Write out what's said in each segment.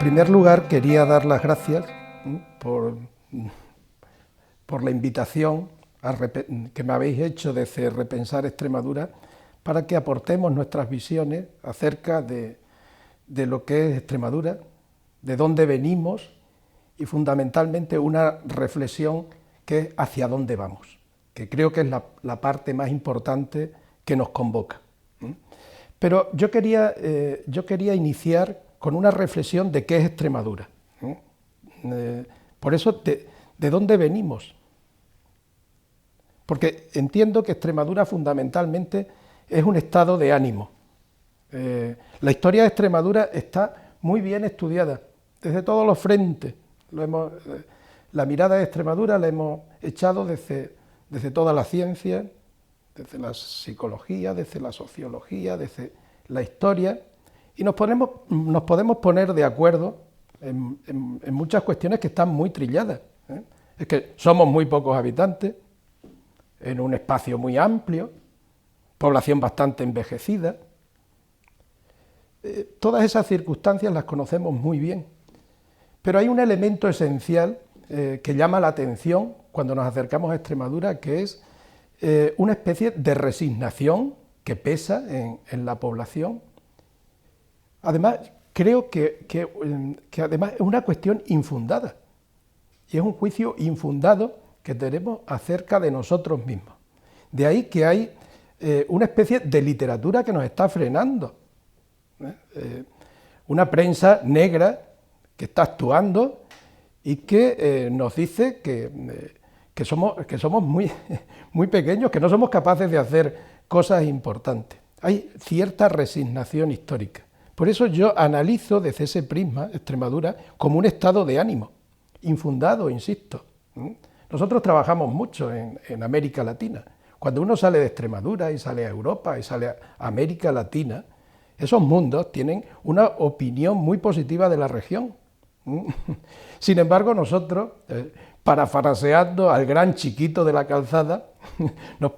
primer lugar, quería dar las gracias por la invitación que me habéis hecho desde Repensar Extremadura para que aportemos nuestras visiones acerca de lo que es Extremadura, de dónde venimos y fundamentalmente una reflexión que es hacia dónde vamos, que creo que es la parte más importante que nos convoca. Pero yo quería iniciar con una reflexión de qué es Extremadura. Por eso, ¿de dónde venimos? Porque entiendo que Extremadura fundamentalmente es un estado de ánimo. La historia de Extremadura está muy bien estudiada, desde todos los frentes. La mirada de Extremadura la hemos echado desde toda la ciencia, desde la psicología, desde la sociología, desde la historia, y nos podemos poner de acuerdo en muchas cuestiones que están muy trilladas. Es que somos muy pocos habitantes, en un espacio muy amplio, población bastante envejecida. Todas esas circunstancias las conocemos muy bien, pero hay un elemento esencial que llama la atención cuando nos acercamos a Extremadura, que es una especie de resignación que pesa en la población. Además, creo que además es una cuestión infundada, y es un juicio infundado que tenemos acerca de nosotros mismos. De ahí que hay una especie de literatura que nos está frenando, una prensa negra que está actuando y que nos dice que somos muy pequeños, que no somos capaces de hacer cosas importantes. Hay cierta resignación histórica. Por eso yo analizo desde ese prisma Extremadura como un estado de ánimo, infundado, insisto. Nosotros trabajamos mucho en América Latina. Cuando uno sale de Extremadura y sale a Europa y sale a América Latina, esos mundos tienen una opinión muy positiva de la región. Sin embargo, nosotros, parafraseando al gran Chiquito de la Calzada, nos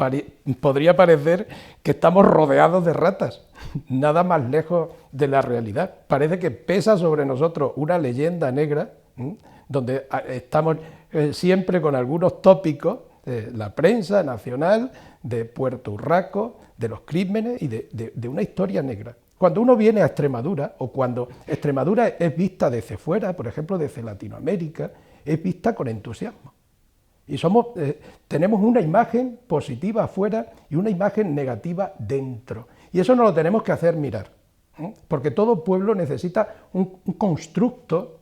podría parecer que estamos rodeados de ratas, nada más lejos de la realidad. Parece que pesa sobre nosotros una leyenda negra, donde estamos siempre con algunos tópicos de la prensa nacional, de Puerto Urraco, de los crímenes y de una historia negra. Cuando uno viene a Extremadura, o cuando Extremadura es vista desde fuera, por ejemplo desde Latinoamérica, es vista con entusiasmo. Y tenemos una imagen positiva afuera y una imagen negativa dentro. Y eso nos lo tenemos que hacer mirar, porque todo pueblo necesita un constructo,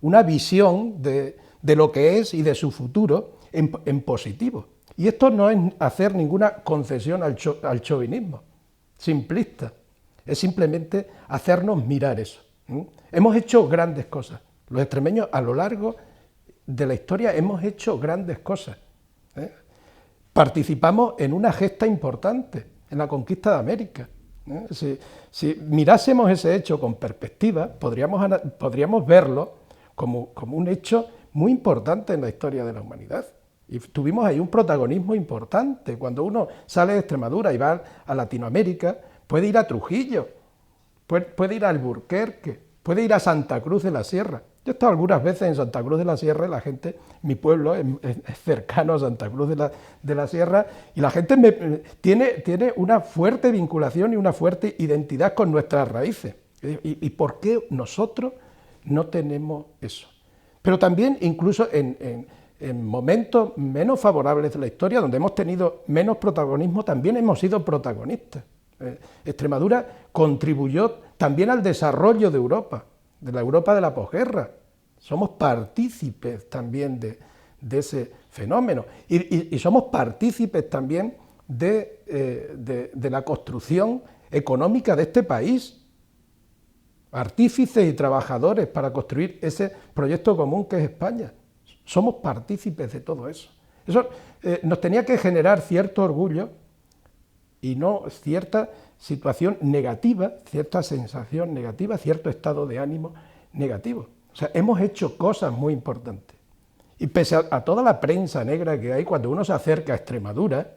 una visión de lo que es y de su futuro en positivo. Y esto no es hacer ninguna concesión al chauvinismo simplista, es simplemente hacernos mirar eso. Hemos hecho grandes cosas. Los extremeños a lo largo de la historia hemos hecho grandes cosas. Participamos en una gesta importante, en la conquista de América. Si mirásemos ese hecho con perspectiva, podríamos verlo como un hecho muy importante en la historia de la humanidad. Y tuvimos ahí un protagonismo importante. Cuando uno sale de Extremadura y va a Latinoamérica, puede ir a Trujillo, puede ir a Alburquerque, puede ir a Santa Cruz de la Sierra. Yo he estado algunas veces en Santa Cruz de la Sierra, y la gente, mi pueblo es cercano a Santa Cruz de la Sierra, y la gente tiene una fuerte vinculación y una fuerte identidad con nuestras raíces. ¿Y por qué nosotros no tenemos eso? Pero también, incluso en momentos menos favorables de la historia, donde hemos tenido menos protagonismo, también hemos sido protagonistas. Extremadura contribuyó también al desarrollo de Europa, de la Europa de la posguerra. Somos partícipes también de ese fenómeno y somos partícipes también de la construcción económica de este país. Artífices y trabajadores para construir ese proyecto común que es España. Somos partícipes de todo eso. Eso nos tenía que generar cierto orgullo y no cierta situación negativa, cierta sensación negativa, cierto estado de ánimo negativo. O sea, hemos hecho cosas muy importantes. Y pese a toda la prensa negra que hay, cuando uno se acerca a Extremadura,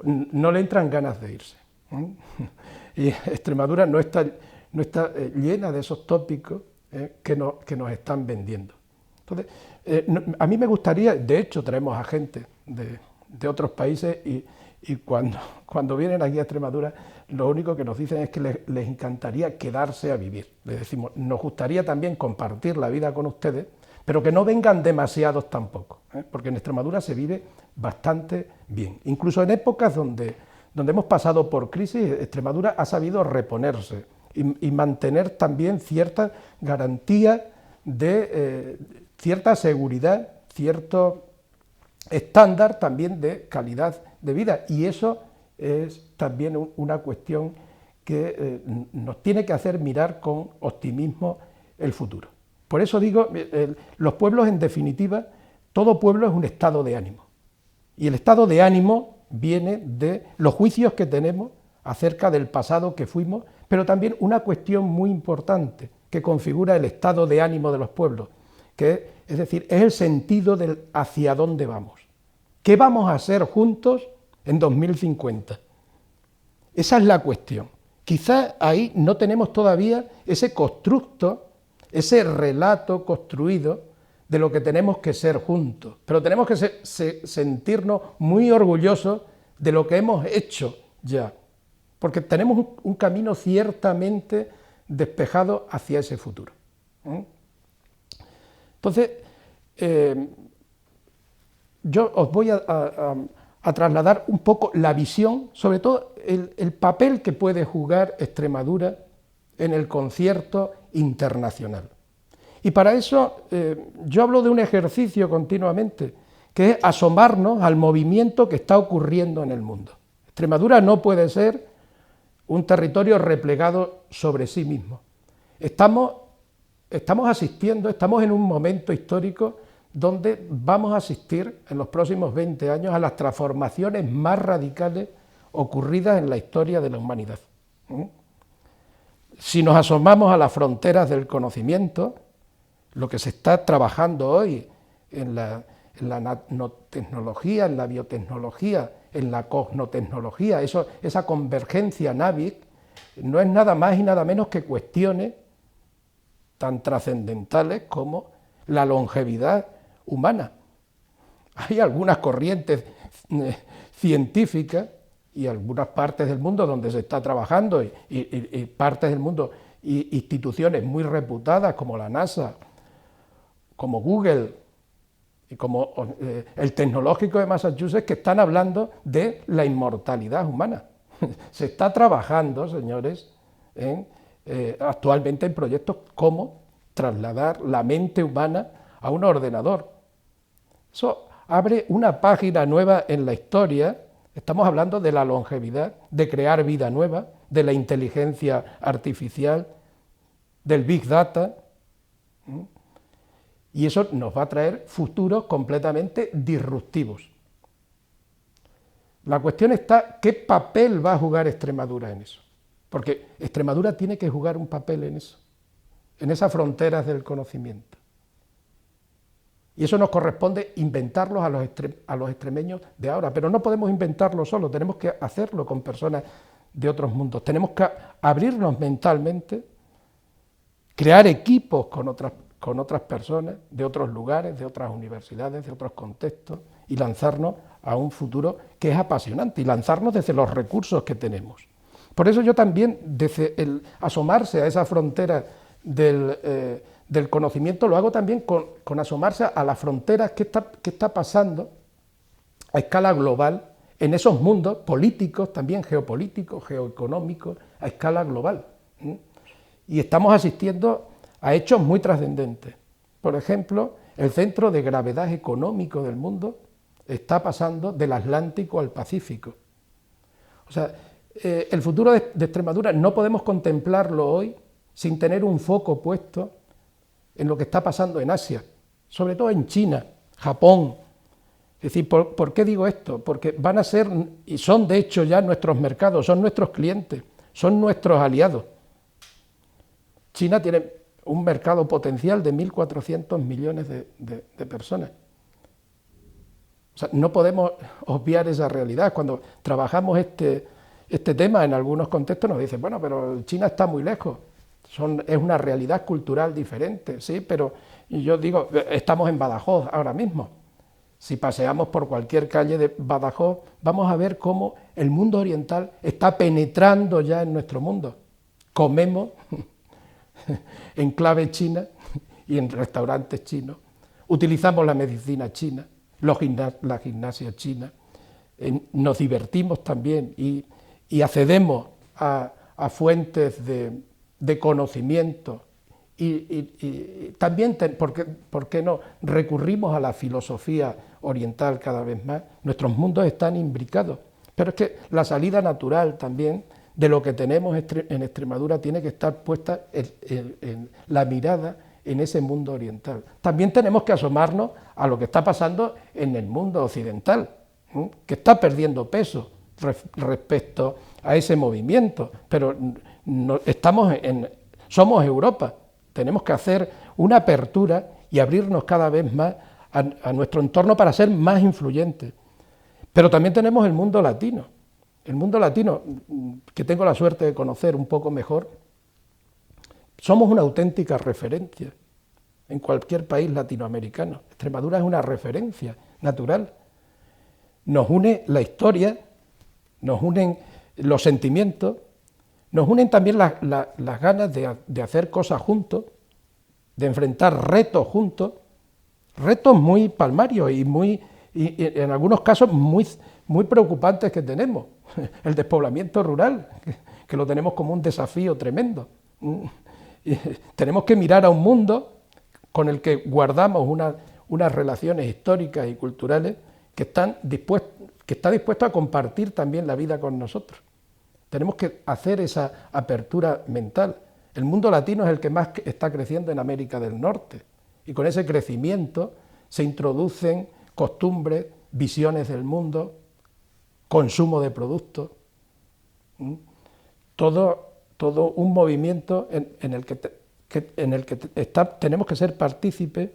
no le entran ganas de irse. Y Extremadura no está llena de esos tópicos que nos están vendiendo. Entonces, a mí me gustaría, de hecho traemos a gente de otros países y cuando vienen aquí a Extremadura, lo único que nos dicen es que les encantaría quedarse a vivir. Les decimos, nos gustaría también compartir la vida con ustedes, pero que no vengan demasiados tampoco, porque en Extremadura se vive bastante bien. Incluso en épocas donde hemos pasado por crisis, Extremadura ha sabido reponerse y mantener también cierta garantía de cierta seguridad, cierto estándar también de calidad de vida, y eso es también una cuestión que nos tiene que hacer mirar con optimismo el futuro. Por eso digo, los pueblos, en definitiva, todo pueblo es un estado de ánimo, y el estado de ánimo viene de los juicios que tenemos acerca del pasado que fuimos, pero también una cuestión muy importante que configura el estado de ánimo de los pueblos, que es decir, es el sentido del hacia dónde vamos. ¿Qué vamos a hacer juntos en 2050? Esa es la cuestión. Quizás ahí no tenemos todavía ese constructo, ese relato construido de lo que tenemos que ser juntos, pero tenemos que sentirnos muy orgullosos de lo que hemos hecho ya, porque tenemos un camino ciertamente despejado hacia ese futuro. Entonces, yo os voy a trasladar un poco la visión, sobre todo el papel que puede jugar Extremadura en el concierto internacional. Y para eso yo hablo de un ejercicio continuamente, que es asomarnos al movimiento que está ocurriendo en el mundo. Extremadura no puede ser un territorio replegado sobre sí mismo. Estamos asistiendo, estamos en un momento histórico donde vamos a asistir en los próximos 20 años a las transformaciones más radicales ocurridas en la historia de la humanidad. Si nos asomamos a las fronteras del conocimiento, lo que se está trabajando hoy en la nanotecnología, en la biotecnología, en la cosmotecnología, esa convergencia NAVIC, no es nada más y nada menos que cuestiones tan trascendentales como la longevidad humana. Hay algunas corrientes científicas y algunas partes del mundo donde se está trabajando y partes del mundo y instituciones muy reputadas como la NASA, como Google y como el Tecnológico de Massachusetts, que están hablando de la inmortalidad humana. Se está trabajando, señores, actualmente en proyectos como trasladar la mente humana a un ordenador. Eso abre una página nueva en la historia. Estamos hablando de la longevidad, de crear vida nueva, de la inteligencia artificial, del Big Data. Y eso nos va a traer futuros completamente disruptivos. La cuestión está, ¿qué papel va a jugar Extremadura en eso? Porque Extremadura tiene que jugar un papel en eso, en esas fronteras del conocimiento. Y eso nos corresponde inventarlos a los extremeños de ahora, pero no podemos inventarlo solo, tenemos que hacerlo con personas de otros mundos, tenemos que abrirnos mentalmente, crear equipos con otras personas de otros lugares, de otras universidades, de otros contextos, y lanzarnos a un futuro que es apasionante, y lanzarnos desde los recursos que tenemos. Por eso yo también, desde el asomarse a esa frontera del conocimiento, lo hago también con asomarse a las fronteras que está pasando a escala global en esos mundos políticos, también geopolíticos, geoeconómicos, a escala global. Y estamos asistiendo a hechos muy trascendentes. Por ejemplo, el centro de gravedad económico del mundo está pasando del Atlántico al Pacífico. O sea, el futuro de Extremadura no podemos contemplarlo hoy sin tener un foco puesto en lo que está pasando en Asia, sobre todo en China, Japón. Es decir, ¿por qué digo esto? Porque van a ser, y son de hecho ya nuestros mercados, son nuestros clientes, son nuestros aliados. China tiene un mercado potencial de 1.400 millones de personas. O sea, no podemos obviar esa realidad. Cuando trabajamos este tema en algunos contextos nos dicen, bueno, pero China está muy lejos. es una realidad cultural diferente, sí, pero yo digo, estamos en Badajoz ahora mismo. Si paseamos por cualquier calle de Badajoz, vamos a ver cómo el mundo oriental está penetrando ya en nuestro mundo. Comemos en clave china y en restaurantes chinos, utilizamos la medicina china, la gimnasia china, nos divertimos también y accedemos a fuentes de conocimiento y también, ¿por qué no? Recurrimos a la filosofía oriental cada vez más. Nuestros mundos están imbricados, pero es que la salida natural también de lo que tenemos en Extremadura tiene que estar puesta en la mirada en ese mundo oriental. También tenemos que asomarnos a lo que está pasando en el mundo occidental, que está perdiendo peso respecto a ese movimiento, pero somos Europa, tenemos que hacer una apertura y abrirnos cada vez más a nuestro entorno para ser más influyentes. Pero también tenemos el mundo latino, que tengo la suerte de conocer un poco mejor. Somos una auténtica referencia en cualquier país latinoamericano. Extremadura es una referencia natural. Nos une la historia, nos unen los sentimientos, nos unen también las ganas de hacer cosas juntos, de enfrentar retos juntos, retos muy palmarios y en algunos casos muy preocupantes que tenemos. El despoblamiento rural, que lo tenemos como un desafío tremendo. Tenemos que mirar a un mundo con el que guardamos unas relaciones históricas y culturales que está dispuesto a compartir también la vida con nosotros. Tenemos que hacer esa apertura mental. El mundo latino es el que más está creciendo en América del Norte y con ese crecimiento se introducen costumbres, visiones del mundo, consumo de productos, todo un movimiento en el que tenemos que ser partícipes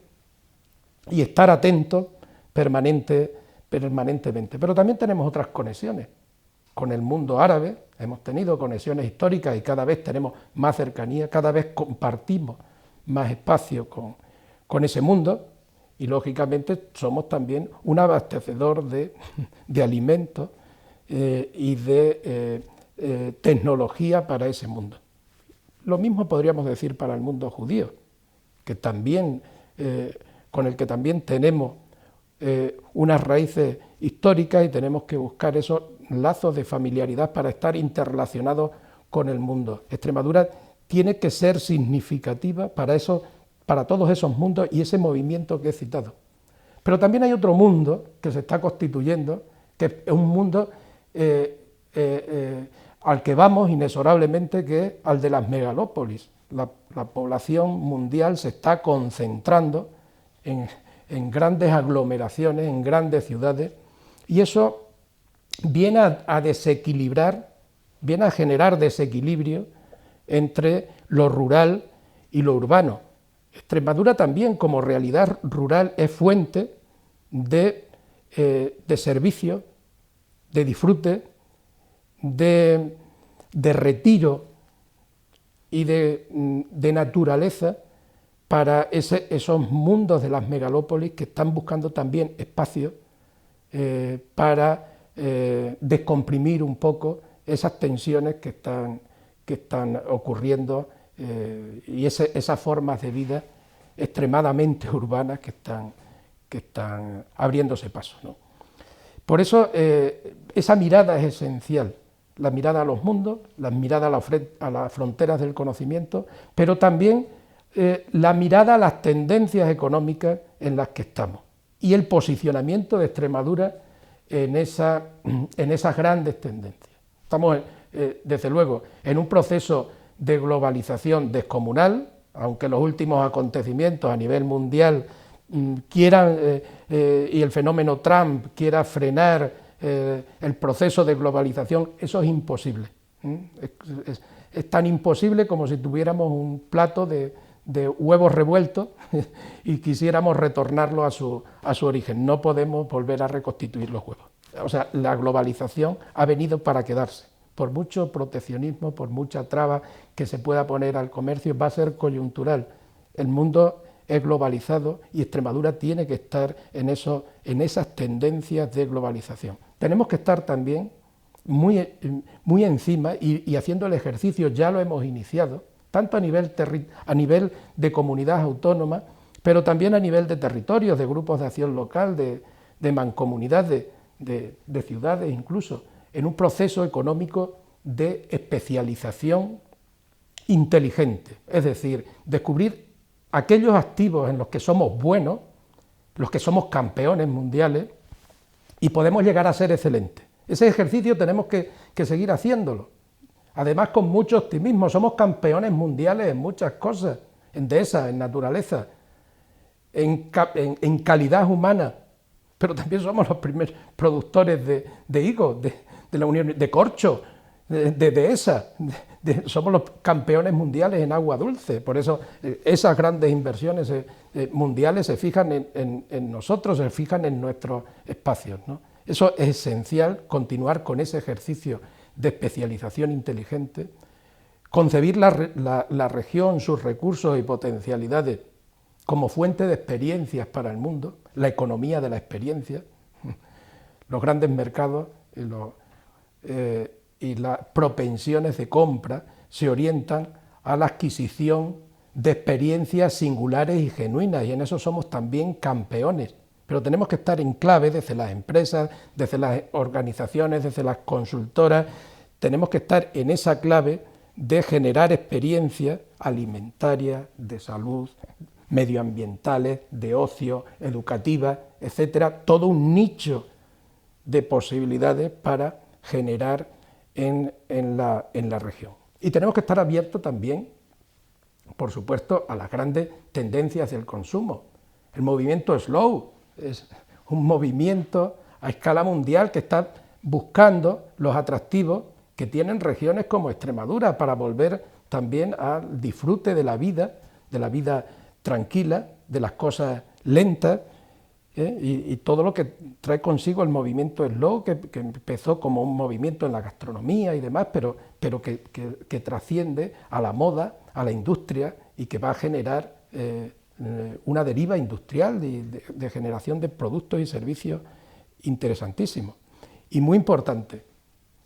y estar atentos permanentemente. Pero también tenemos otras conexiones. Con el mundo árabe hemos tenido conexiones históricas y cada vez tenemos más cercanía, cada vez compartimos más espacio con ese mundo y lógicamente somos también un abastecedor de alimentos y de tecnología para ese mundo. Lo mismo podríamos decir para el mundo judío, que también, con el que también tenemos unas raíces históricas y tenemos que buscar esos lazos de familiaridad para estar interrelacionados con el mundo. Extremadura tiene que ser significativa para todos esos mundos y ese movimiento que he citado. Pero también hay otro mundo que se está constituyendo, que es un mundo al que vamos inexorablemente, que es al de las megalópolis. La población mundial se está concentrando en grandes aglomeraciones, en grandes ciudades, y eso viene a desequilibrar, viene a generar desequilibrio entre lo rural y lo urbano. Extremadura también, como realidad rural, es fuente de servicio, de disfrute, de retiro y de naturaleza para esos mundos de las megalópolis que están buscando también espacio para descomprimir un poco esas tensiones que están ocurriendo y esas formas de vida extremadamente urbanas que están abriéndose paso, ¿no? Por eso esa mirada es esencial, la mirada a los mundos, la mirada a las fronteras del conocimiento, pero también la mirada a las tendencias económicas en las que estamos y el posicionamiento de Extremadura en esas grandes tendencias. Estamos, desde luego, en un proceso de globalización descomunal, aunque los últimos acontecimientos a nivel mundial quieran, y el fenómeno Trump quiera frenar el proceso de globalización, eso es imposible. Es tan imposible como si tuviéramos un plato de huevos revueltos y quisiéramos retornarlo a su origen. No podemos volver a reconstituir los huevos. O sea, la globalización ha venido para quedarse, por mucho proteccionismo, por mucha traba que se pueda poner al comercio, va a ser coyuntural. El mundo es globalizado y Extremadura tiene que estar en esas tendencias de globalización. Tenemos que estar también muy encima y haciendo el ejercicio, ya lo hemos iniciado, tanto a nivel de comunidad autónoma, pero también a nivel de territorios, de grupos de acción local, de mancomunidad, de ciudades incluso, en un proceso económico de especialización inteligente, es decir, descubrir aquellos activos en los que somos buenos, los que somos campeones mundiales, y podemos llegar a ser excelentes. Ese ejercicio tenemos que seguir haciéndolo, además con mucho optimismo. Somos campeones mundiales en muchas cosas, en dehesa, en naturaleza, en calidad humana, pero también somos los primeros productores de higos, de la Unión, de corcho, de dehesa, somos los campeones mundiales en agua dulce. Por eso esas grandes inversiones mundiales se fijan en nosotros, se fijan en nuestros espacios, ¿no? Eso es esencial, continuar con ese ejercicio de especialización inteligente, concebir la región, sus recursos y potencialidades como fuente de experiencias para el mundo, la economía de la experiencia, los grandes mercados y las propensiones de compra se orientan a la adquisición de experiencias singulares y genuinas, y en eso somos también campeones. Pero tenemos que estar en clave desde las empresas, desde las organizaciones, desde las consultoras, tenemos que estar en esa clave de generar experiencias alimentarias, de salud, medioambientales, de ocio, educativas, etcétera, todo un nicho de posibilidades para generar en la región. Y tenemos que estar abiertos también, por supuesto, a las grandes tendencias del consumo. El movimiento slow es un movimiento a escala mundial que está buscando los atractivos que tienen regiones como Extremadura para volver también al disfrute de la vida tranquila, de las cosas lentas, y todo lo que trae consigo el movimiento slow, que empezó como un movimiento en la gastronomía y demás, pero que trasciende a la moda, a la industria, y que va a generar una deriva industrial de generación de productos y servicios interesantísimos. Y muy importante,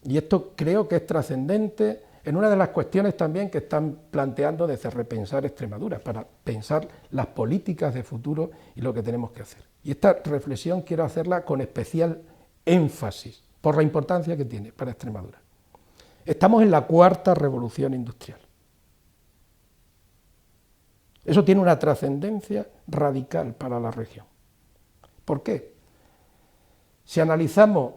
y esto creo que es trascendente en una de las cuestiones también que están planteando desde Repensar Extremadura, para pensar las políticas de futuro y lo que tenemos que hacer. Y esta reflexión quiero hacerla con especial énfasis, por la importancia que tiene para Extremadura. Estamos en la cuarta revolución industrial. Eso tiene una trascendencia radical para la región. ¿Por qué? Si analizamos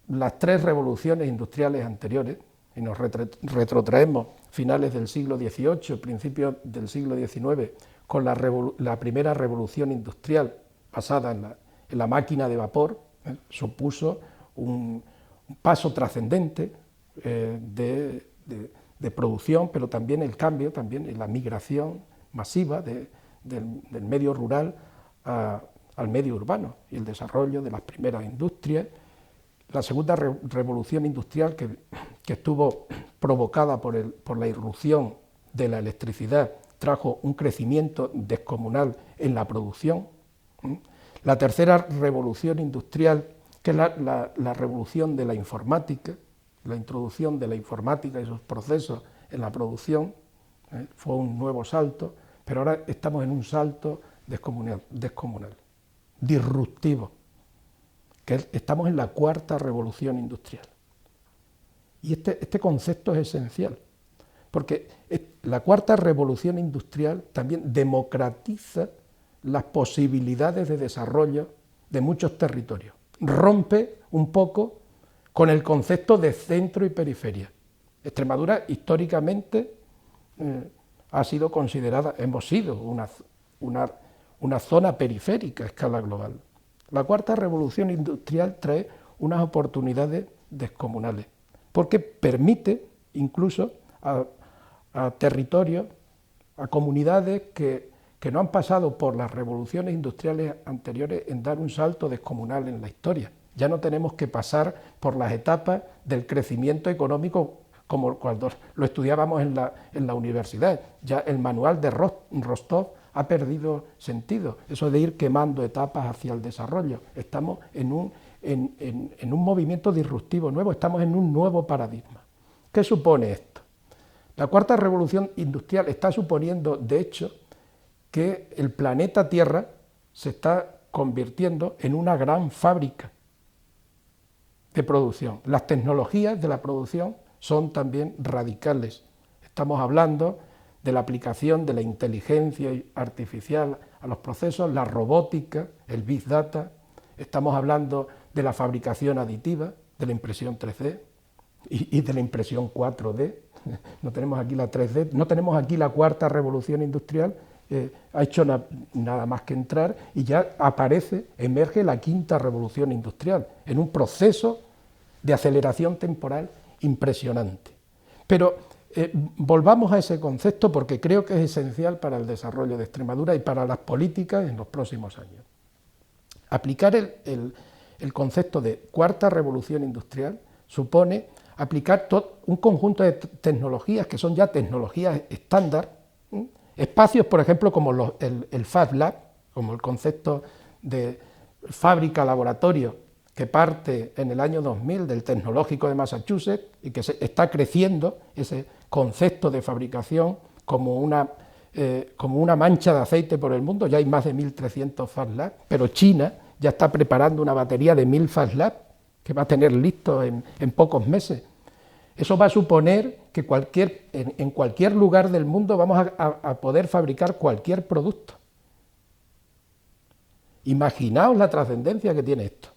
las tres revoluciones industriales anteriores, y nos retrotraemos finales del siglo XVIII, principios del siglo XIX, con la primera revolución industrial basada en la máquina de vapor, supuso un paso trascendente de producción, pero también el cambio, también la migración masiva del medio rural al medio urbano y el desarrollo de las primeras industrias. La segunda revolución industrial, que estuvo provocada por la irrupción de la electricidad, trajo un crecimiento descomunal en la producción. La tercera revolución industrial, que es la revolución de la informática, la introducción de la informática y sus procesos en la producción, fue un nuevo salto, pero ahora estamos en un salto descomunal, disruptivo, que estamos en la cuarta revolución industrial. Y este concepto es esencial, porque la cuarta revolución industrial también democratiza las posibilidades de desarrollo de muchos territorios, rompe un poco con el concepto de centro y periferia. Extremadura históricamente ha sido considerada, hemos sido una zona periférica a escala global. La cuarta revolución industrial trae unas oportunidades descomunales, porque permite incluso a territorios, a comunidades que no han pasado por las revoluciones industriales anteriores en dar un salto descomunal en la historia. Ya no tenemos que pasar por las etapas del crecimiento económico como cuando lo estudiábamos en la universidad. Ya el manual de Rostov ha perdido sentido, eso de ir quemando etapas hacia el desarrollo. Estamos en un movimiento disruptivo nuevo, estamos en un nuevo paradigma. ¿Qué supone esto? La cuarta revolución industrial está suponiendo, de hecho, que el planeta Tierra se está convirtiendo en una gran fábrica de producción. Las tecnologías de la producción son también radicales. Estamos hablando de la aplicación de la inteligencia artificial a los procesos, la robótica, el Big Data. Estamos hablando de la fabricación aditiva, de la impresión 3D y de la impresión 4D. No tenemos aquí la 3D, no tenemos aquí la cuarta revolución industrial, ha hecho nada más que entrar y ya emerge la quinta revolución industrial, en un proceso de aceleración temporal impresionante. Pero volvamos a ese concepto porque creo que es esencial para el desarrollo de Extremadura y para las políticas en los próximos años. Aplicar el concepto de cuarta revolución industrial supone aplicar un conjunto de tecnologías que son ya tecnologías estándar, espacios, por ejemplo, como el Fab Lab, como el concepto de fábrica-laboratorio que parte en el año 2000 del Tecnológico de Massachusetts y que está creciendo ese concepto de fabricación como una mancha de aceite por el mundo. Ya hay más de 1.300 Fab Lab, pero China ya está preparando una batería de 1.000 Fab Lab que va a tener listo en pocos meses. Eso va a suponer que en cualquier lugar del mundo vamos a poder fabricar cualquier producto. Imaginaos la trascendencia que tiene esto.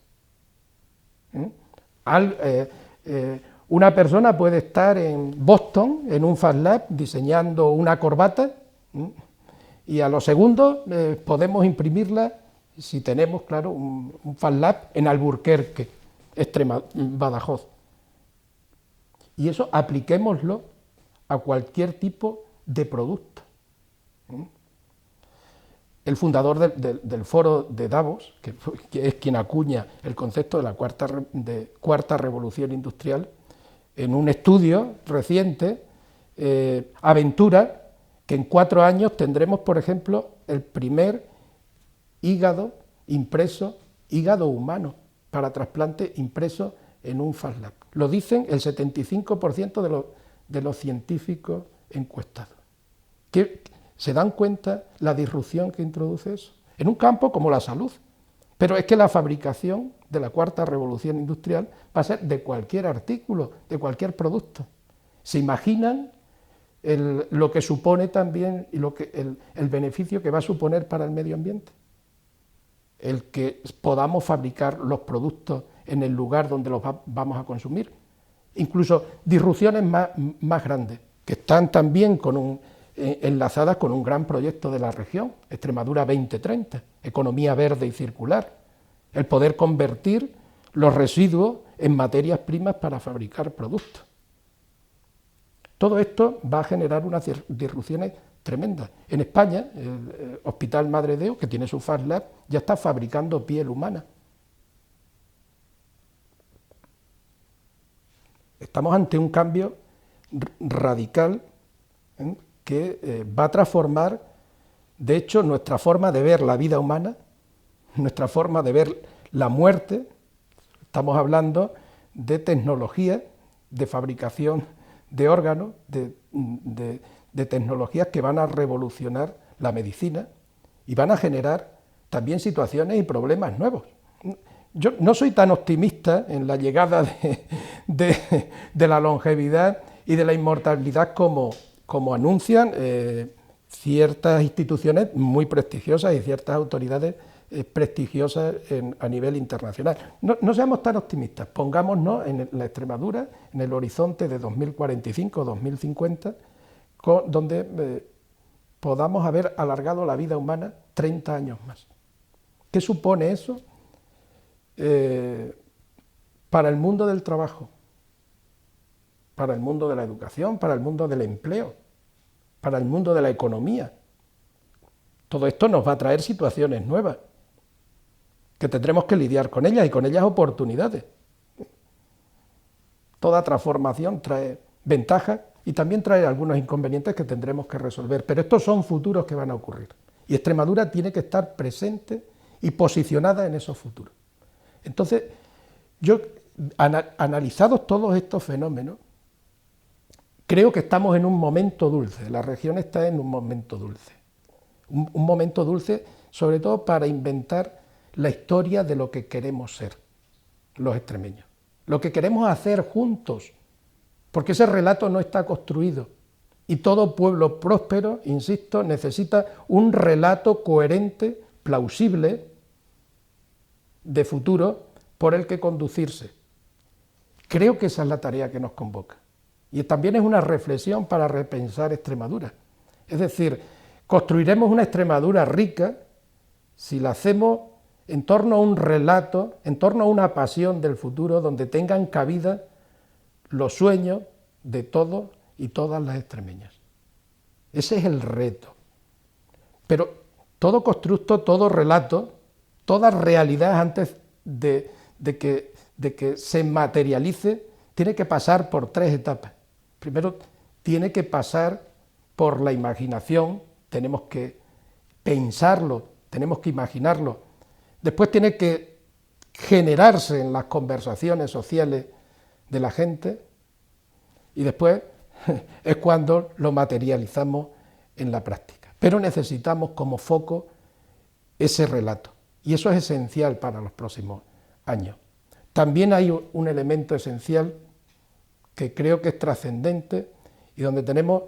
Una persona puede estar en Boston, en un Fab Lab, diseñando una corbata, y a los segundos podemos imprimirla, si tenemos, claro, un Fab Lab en Alburquerque, Badajoz. Y eso apliquémoslo a cualquier tipo de producto. El fundador del foro de Davos, que es quien acuña el concepto de la cuarta revolución industrial, en un estudio reciente aventura que en 4 años tendremos, por ejemplo, el primer hígado impreso, hígado humano, para trasplante impreso en un Fab Lab. Lo dicen el 75% de los científicos encuestados. ¿Se dan cuenta la disrupción que introduce eso? En un campo como la salud. Pero es que la fabricación de la cuarta revolución industrial va a ser de cualquier artículo, de cualquier producto. ¿Se imaginan lo que supone también y el beneficio que va a suponer para el medio ambiente? El que podamos fabricar los productos en el lugar donde los vamos a consumir. Incluso disrupciones más grandes, que están también enlazadas con un gran proyecto de la región, Extremadura 2030, economía verde y circular, el poder convertir los residuos en materias primas para fabricar productos. Todo esto va a generar unas disrupciones tremendas. En España, el Hospital Madre Deo, que tiene su Fab Lab, ya está fabricando piel humana. Estamos ante un cambio radical que va a transformar, de hecho, nuestra forma de ver la vida humana, nuestra forma de ver la muerte. Estamos hablando de tecnología, de fabricación de órganos, de tecnologías que van a revolucionar la medicina y van a generar también situaciones y problemas nuevos. Yo no soy tan optimista en la llegada de la longevidad y de la inmortalidad como anuncian ciertas instituciones muy prestigiosas y ciertas autoridades prestigiosas a nivel internacional. No seamos tan optimistas, pongámonos en la Extremadura, en el horizonte de 2045 o 2050, donde podamos haber alargado la vida humana 30 años más. ¿Qué supone eso para el mundo del trabajo, para el mundo de la educación, para el mundo del empleo, para el mundo de la economía? Todo esto nos va a traer situaciones nuevas. que tendremos que lidiar con ellas y con ellas oportunidades. Toda transformación trae ventajas y también trae algunos inconvenientes que tendremos que resolver, pero estos son futuros que van a ocurrir. Y Extremadura tiene que estar presente y posicionada en esos futuros. Entonces, yo, analizados todos estos fenómenos, creo que estamos en un momento dulce, la región está en un momento dulce. Un momento dulce, sobre todo para inventar la historia de lo que queremos ser, los extremeños. Lo que queremos hacer juntos, porque ese relato no está construido. Y todo pueblo próspero, insisto, necesita un relato coherente, plausible, de futuro, por el que conducirse. Creo que esa es la tarea que nos convoca. Y también es una reflexión para repensar Extremadura. Es decir, construiremos una Extremadura rica si la hacemos en torno a un relato, en torno a una pasión del futuro donde tengan cabida los sueños de todos y todas las extremeñas. Ese es el reto. Pero todo constructo, todo relato, toda realidad antes de que se materialice, tiene que pasar por 3 etapas. Primero, tiene que pasar por la imaginación, tenemos que pensarlo, tenemos que imaginarlo. Después tiene que generarse en las conversaciones sociales de la gente y después es cuando lo materializamos en la práctica. Pero necesitamos como foco ese relato y eso es esencial para los próximos años. También hay un elemento esencial que creo que es trascendente y donde tenemos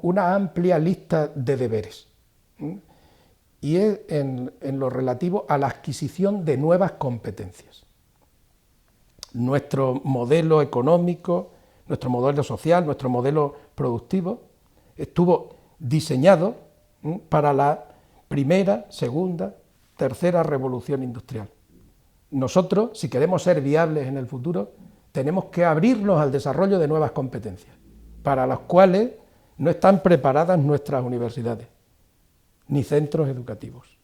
una amplia lista de deberes. Y es en lo relativo a la adquisición de nuevas competencias. Nuestro modelo económico, nuestro modelo social, nuestro modelo productivo estuvo diseñado para la primera, segunda, tercera revolución industrial. Nosotros, si queremos ser viables en el futuro, tenemos que abrirnos al desarrollo de nuevas competencias, para las cuales no están preparadas nuestras universidades ni centros educativos.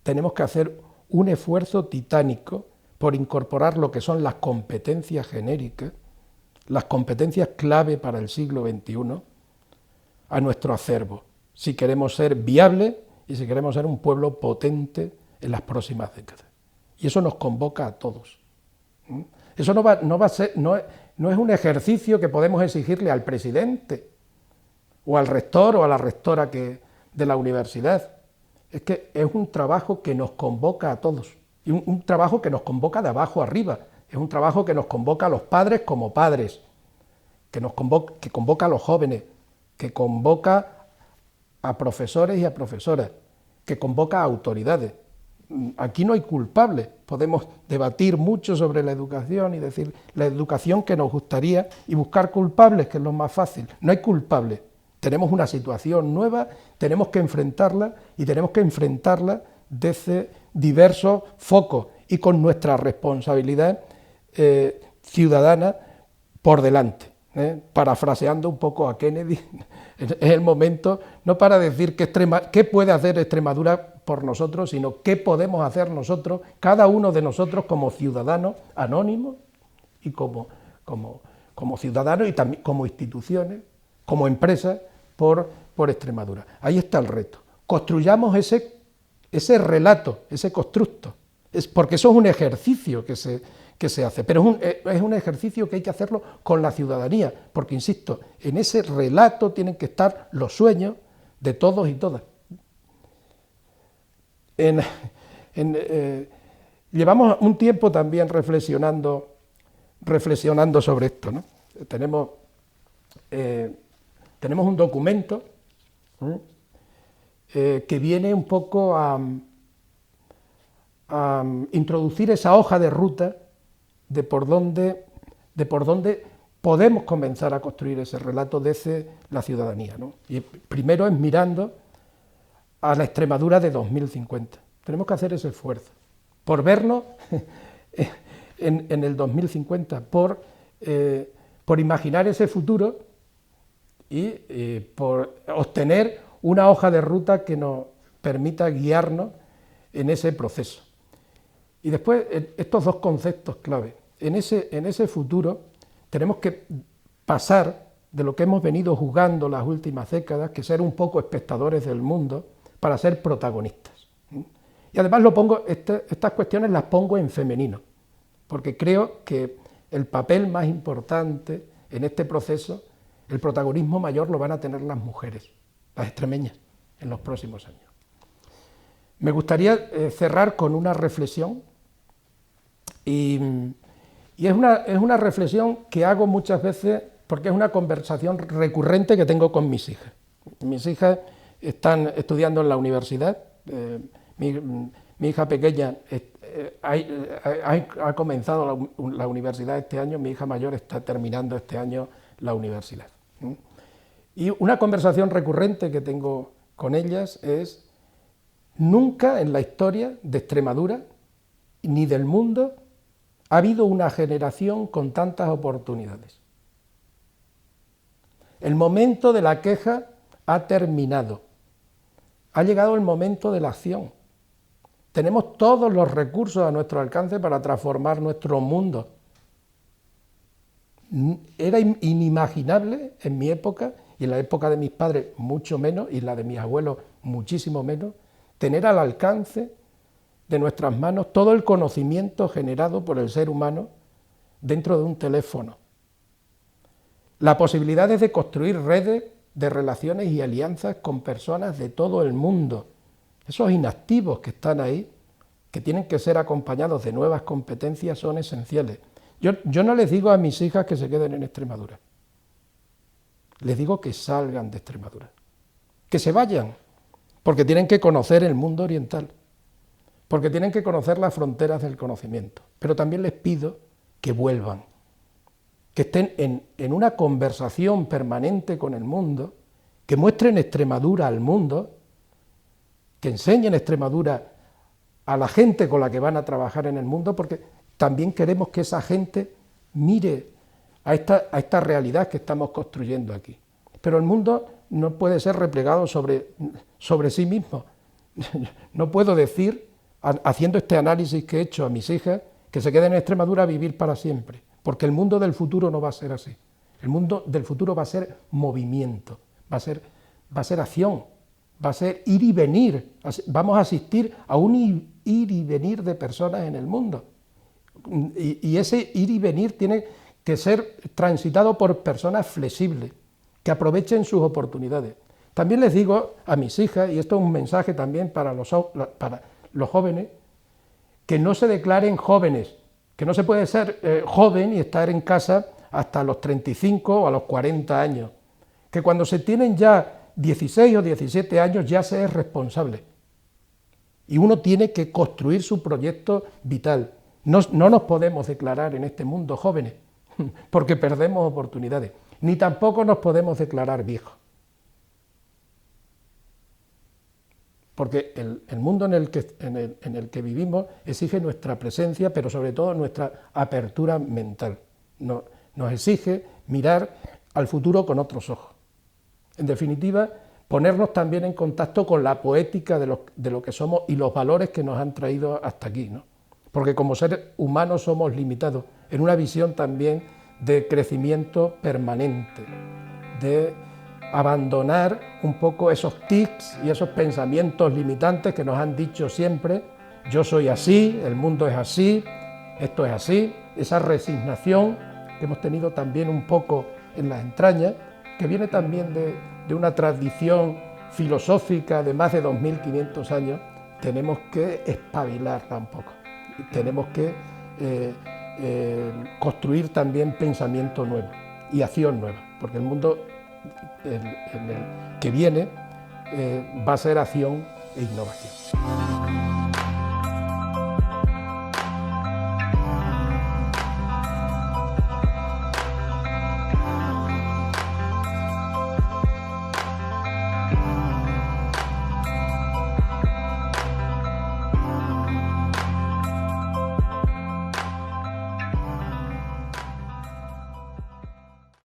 Tenemos que hacer un esfuerzo titánico por incorporar lo que son las competencias genéricas, las competencias clave para el siglo XXI, a nuestro acervo, si queremos ser viables y si queremos ser un pueblo potente en las próximas décadas. Y eso nos convoca a todos. Eso no es un ejercicio que podemos exigirle al presidente o al rector o a la rectora de la universidad. Es que es un trabajo que nos convoca a todos, y un trabajo que nos convoca de abajo arriba, es un trabajo que nos convoca a los padres como padres, que convoca a los jóvenes, que convoca a profesores y a profesoras, que convoca a autoridades. Aquí no hay culpables, podemos debatir mucho sobre la educación y decir la educación que nos gustaría y buscar culpables, que es lo más fácil. No hay culpables. Tenemos una situación nueva, tenemos que enfrentarla y tenemos que enfrentarla desde diversos focos y con nuestra responsabilidad ciudadana por delante. Parafraseando un poco a Kennedy, es el momento no para decir qué puede hacer Extremadura por nosotros, sino qué podemos hacer nosotros, cada uno de nosotros como ciudadanos anónimos y como ciudadanos y también como instituciones, como empresas, por Extremadura. Ahí está el reto. Construyamos ese relato, ese constructo, porque eso es un ejercicio que se hace, pero es un ejercicio que hay que hacerlo con la ciudadanía, porque, insisto, en ese relato tienen que estar los sueños de todos y todas. Llevamos un tiempo también reflexionando sobre esto, ¿no? Tenemos un documento que viene un poco a introducir esa hoja de ruta de por dónde podemos comenzar a construir ese relato desde la ciudadanía, ¿no? Y primero es mirando a la Extremadura de 2050. Tenemos que hacer ese esfuerzo por vernos en el 2050, por imaginar ese futuro y por obtener una hoja de ruta que nos permita guiarnos en ese proceso. Y después, estos dos conceptos clave. En ese futuro tenemos que pasar de lo que hemos venido jugando las últimas décadas, que ser un poco espectadores del mundo, para ser protagonistas. Y además estas cuestiones las pongo en femenino, porque creo que el papel más importante en este proceso, el protagonismo mayor lo van a tener las mujeres, las extremeñas, en los próximos años. Me gustaría cerrar con una reflexión, y es una reflexión que hago muchas veces porque es una conversación recurrente que tengo con mis hijas. Mis hijas están estudiando en la universidad, mi hija pequeña ha comenzado la universidad este año, mi hija mayor está terminando este año la universidad. Y una conversación recurrente que tengo con ellas es: nunca en la historia de Extremadura ni del mundo ha habido una generación con tantas oportunidades. El momento de la queja ha terminado. Ha llegado el momento de la acción. Tenemos todos los recursos a nuestro alcance para transformar nuestro mundo. Era inimaginable en mi época, y en la época de mis padres mucho menos, y la de mis abuelos muchísimo menos, tener al alcance de nuestras manos todo el conocimiento generado por el ser humano dentro de un teléfono. La posibilidad de construir redes de relaciones y alianzas con personas de todo el mundo. Esos inactivos que están ahí, que tienen que ser acompañados de nuevas competencias, son esenciales. Yo no les digo a mis hijas que se queden en Extremadura. Les digo que salgan de Extremadura, que se vayan, porque tienen que conocer el mundo oriental, porque tienen que conocer las fronteras del conocimiento. Pero también les pido que vuelvan, que estén en una conversación permanente con el mundo, que muestren Extremadura al mundo, que enseñen Extremadura a la gente con la que van a trabajar en el mundo, porque también queremos que esa gente mire a esta realidad que estamos construyendo aquí. Pero el mundo no puede ser replegado sobre sí mismo. No puedo decir, haciendo este análisis que he hecho a mis hijas, que se queden en Extremadura a vivir para siempre, porque el mundo del futuro no va a ser así. El mundo del futuro va a ser movimiento, va a ser acción, va a ser ir y venir. Vamos a asistir a un ir y venir de personas en el mundo. Y ese ir y venir tiene que ser transitado por personas flexibles, que aprovechen sus oportunidades. También les digo a mis hijas, y esto es un mensaje también para los jóvenes, que no se declaren jóvenes, que no se puede ser joven y estar en casa hasta los 35 o a los 40 años, que cuando se tienen ya 16 o 17 años ya se es responsable. Y uno tiene que construir su proyecto vital. No nos podemos declarar en este mundo jóvenes, porque perdemos oportunidades, ni tampoco nos podemos declarar viejos. Porque el mundo en el que vivimos exige nuestra presencia, pero sobre todo nuestra apertura mental. Nos exige mirar al futuro con otros ojos. En definitiva, ponernos también en contacto con la poética de lo que somos y los valores que nos han traído hasta aquí, ¿no? Porque como seres humanos somos limitados en una visión también de crecimiento permanente, de abandonar un poco esos tics y esos pensamientos limitantes que nos han dicho siempre: yo soy así, el mundo es así, esto es así. Esa resignación que hemos tenido también un poco en las entrañas, que viene también de una tradición filosófica de más de 2500 años, tenemos que espabilarla un poco. Tenemos que construir también pensamiento nuevo y acción nueva, porque el mundo en el que viene va a ser acción e innovación.